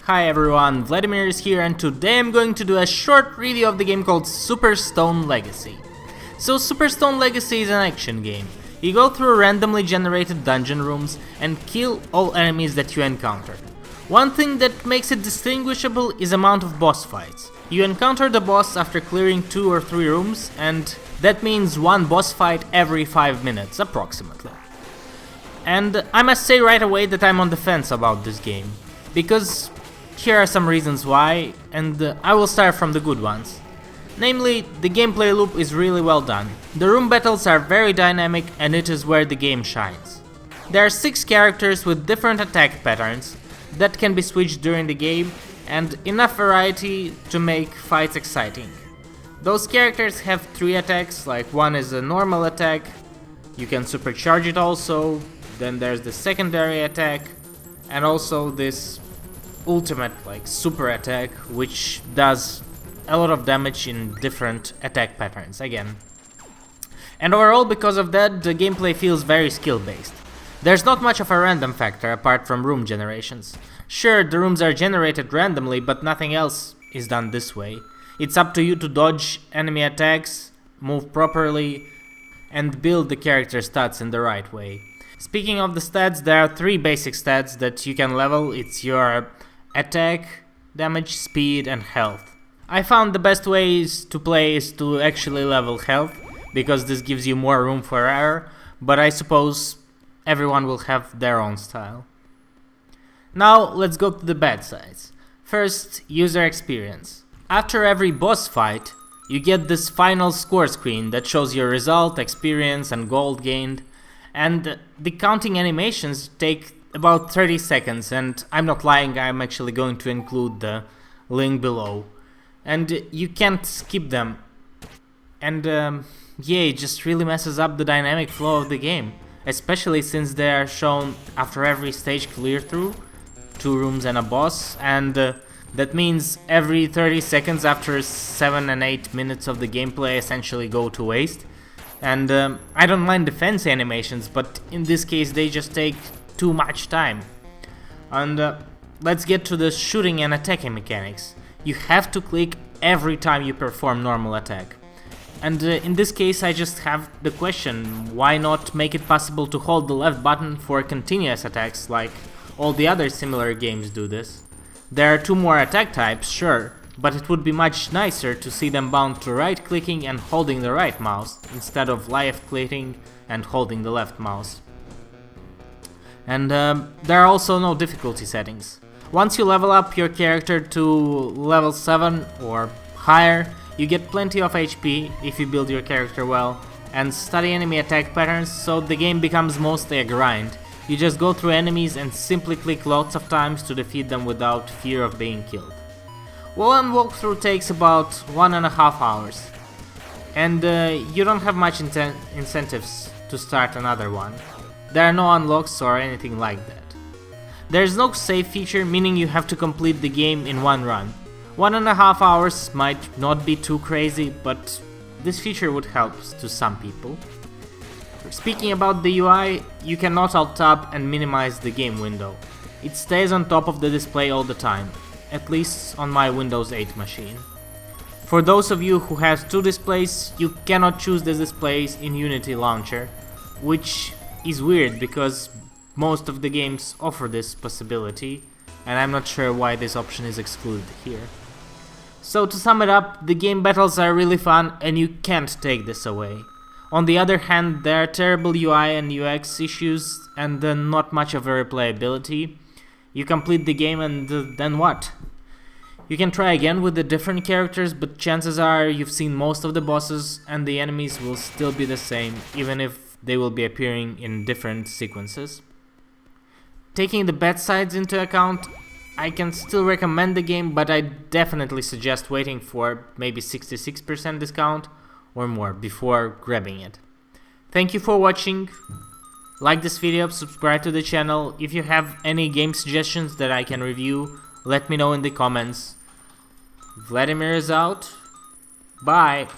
Hi everyone, Vladimir is here, and today I'm going to do a short review of the game called Superstone Legacy. So Superstone Legacy is an action game. You go through randomly generated dungeon rooms and kill all enemies that you encounter. One thing that makes it distinguishable is amount of boss fights. You encounter the boss after clearing 2 or 3 rooms, and that means one boss fight every 5 minutes approximately. And I must say right away that I'm on the fence about this game, because here are some reasons why, and I will start from the good ones. Namely, the gameplay loop is really well done. The room battles are very dynamic, and it is where the game shines. There are 6 characters with different attack patterns that can be switched during the game, and enough variety to make fights exciting. Those characters have 3 attacks, like one is a normal attack, you can supercharge it also, then there's the secondary attack, and also this ultimate, like super attack, which does a lot of damage in different attack patterns again. And overall, because of that, the gameplay feels very skill based. There's not much of a random factor apart from room generations. Sure, the rooms are generated randomly, but nothing else is done this way. It's up to you to dodge enemy attacks, move properly, and build the character stats in the right way. Speaking of the stats, there are 3 basic stats that you can level. It's your attack, damage, speed, and health. I found the best ways to play is to actually level health, because this gives you more room for error, but I suppose everyone will have their own style. Now let's go to the bad sides. First, user experience. After every boss fight, you get this final score screen that shows your result, experience, and gold gained, and the counting animations take about 30 seconds, and I'm not lying, I'm actually going to include the link below. And you can't skip them. And yeah, it just really messes up the dynamic flow of the game, especially since they are shown after every stage clear through, 2 rooms and a boss, and that means every 30 seconds after 7 and 8 minutes of the gameplay essentially go to waste. And I don't mind the fancy animations, but in this case they just take too much time. And let's get to the shooting and attacking mechanics. You have to click every time you perform normal attack. And in this case I just have the question, why not make it possible to hold the left button for continuous attacks like all the other similar games do this? There are 2 more attack types, sure, but it would be much nicer to see them bound to right clicking and holding the right mouse, instead of left clicking and holding the left mouse. And there are also no difficulty settings. Once you level up your character to level 7 or higher, you get plenty of HP if you build your character well, and study enemy attack patterns, so the game becomes mostly a grind. You just go through enemies and simply click lots of times to defeat them without fear of being killed. One walkthrough takes about 1.5 hours, and you don't have much incentives to start another one. There are no unlocks or anything like that. There's no save feature, meaning you have to complete the game in one run. 1.5 hours might not be too crazy, but this feature would help to some people. Speaking about the UI, you cannot alt-tab and minimize the game window. It stays on top of the display all the time, at least on my Windows 8 machine. For those of you who have 2 displays, you cannot choose the displays in Unity Launcher, which is weird because most of the games offer this possibility, and I'm not sure why this option is excluded here. So to sum it up, the game battles are really fun and you can't take this away. On the other hand, there are terrible UI and UX issues and not much of a replayability. You complete the game and then what? You can try again with the different characters, but chances are you've seen most of the bosses and the enemies will still be the same, even if they will be appearing in different sequences. Taking the bad sides into account, I can still recommend the game, but I definitely suggest waiting for maybe 66% discount or more before grabbing it. Thank you for watching. Like this video, subscribe to the channel. If you have any game suggestions that I can review, let me know in the comments. Vladimir is out. Bye.